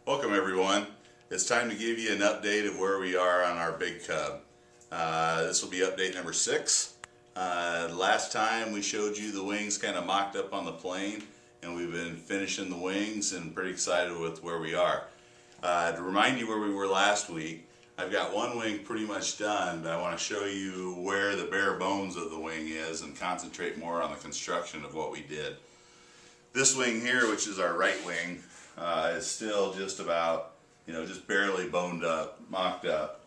Welcome everyone. It's time to give you an update of where we are on our big cub. This will be update number 6. Last time we showed you the wings kind of mocked up on the plane, and we've been finishing the wings and pretty excited with where we are. To remind you where we were last week, I've got one wing pretty much done, but I want to show you where the bare bones of the wing is and concentrate more on the construction of what we did. This wing here, which is our right wing, is still just about, just barely boned up, mocked up.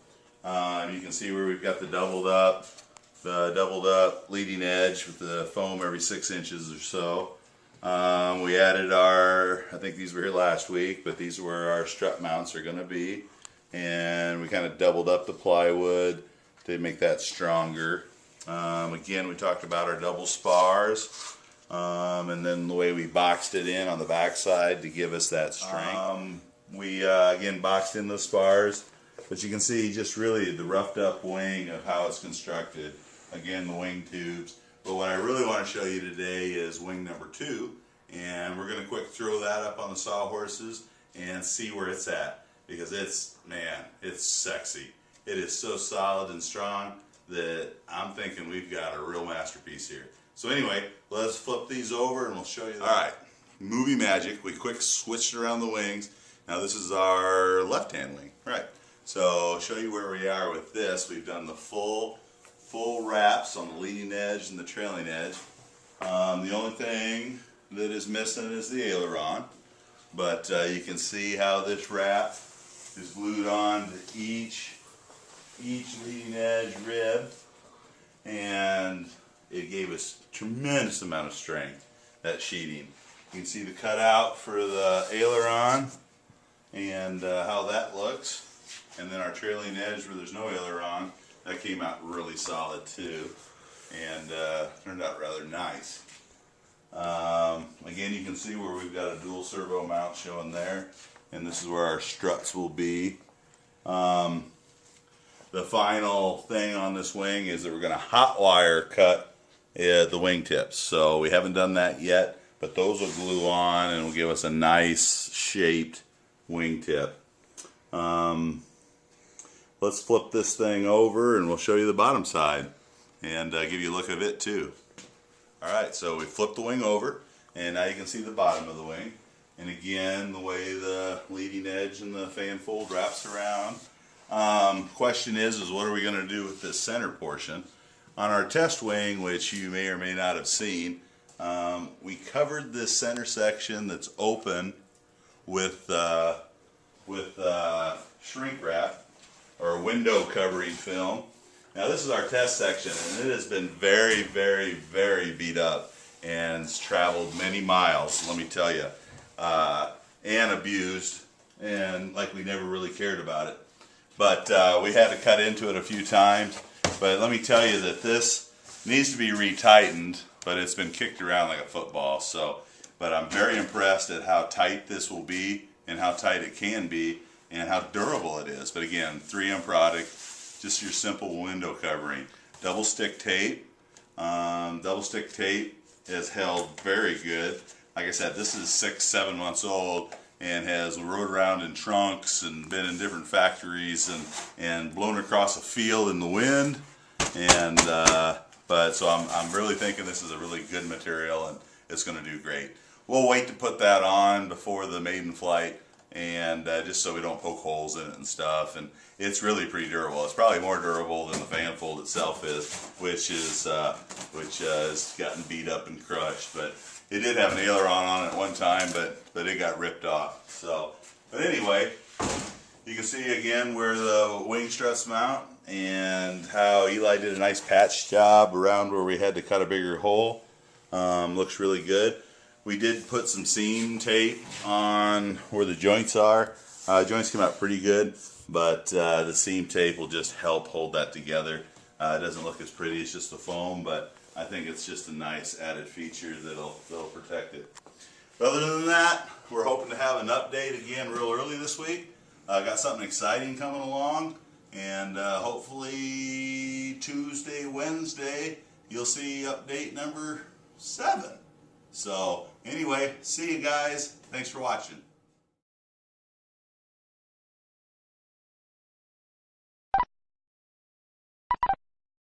You can see where we've got the doubled up leading edge with the foam every 6 inches or so. We added I think these were here last week, but these are where our strut mounts are going to be. And we kind of doubled up the plywood to make that stronger. Again, we talked about our double spars. And then the way we boxed it in on the back side to give us that strength. We again boxed in the spars, but you can see just really the roughed up wing of how it's constructed. Again, the wing tubes. But what I really want to show you today is wing number 2, and we're going to quick throw that up on the sawhorses and see where it's at, because it's sexy. It is so solid and strong that I'm thinking we've got a real masterpiece here. So anyway, let's flip these over and we'll show you that. Alright, movie magic. We quick switched around the wings. Now this is our left-hand wing. Right. So I'll show you where we are with this. We've done the full wraps on the leading edge and the trailing edge. The only thing that is missing is the aileron. But you can see how this wrap is glued on to each leading edge rib. And it gave us a tremendous amount of strength, that sheeting. You can see the cutout for the aileron and how that looks. And then our trailing edge where there's no aileron, that came out really solid too, and turned out rather nice. Again, you can see where we've got a dual servo mount showing there, and this is where our struts will be. The final thing on this wing is that we're going to hot wire cut the wingtips. So we haven't done that yet, but those will glue on and will give us a nice shaped wingtip. Let's flip this thing over and we'll show you the bottom side and give you a look of it too. Alright, so we flipped the wing over and now you can see the bottom of the wing. And again, the way the leading edge and the fan fold wraps around. Question is what are we going to do with this center portion? On our test wing, which you may or may not have seen, we covered this center section that's open with shrink wrap or window covering film. Now this is our test section, and it has been very, very, very beat up and it's traveled many miles, let me tell you, and abused, and like we never really cared about it. But we had to cut into it a few times. But let me tell you that this needs to be retightened, but it's been kicked around like a football. But I'm very impressed at how tight this will be and how tight it can be and how durable it is. But again, 3M product, just your simple window covering. Double stick tape. Double stick tape has held very good. Like I said, this is 6-7 months old and has rode around in trunks and been in different factories and blown across a field in the wind. And so I'm really thinking this is a really good material and it's going to do great. We'll wait to put that on before the maiden flight, and just so we don't poke holes in it and stuff. And it's really pretty durable. It's probably more durable than the fan fold itself is, which has gotten beat up and crushed. But it did have an aileron on it at one time, but it got ripped off. But anyway, you can see again where the wing struts mount and how Eli did a nice patch job around where we had to cut a bigger hole. Looks really good. We did put some seam tape on where the joints are. Joints came out pretty good, but the seam tape will just help hold that together. It doesn't look as pretty as just the foam, but I think it's just a nice added feature that'll protect it. But other than that, we're hoping to have an update again real early this week. Got something exciting coming along, and hopefully Tuesday, Wednesday, you'll see update number 7. So anyway, see you guys. Thanks for watching.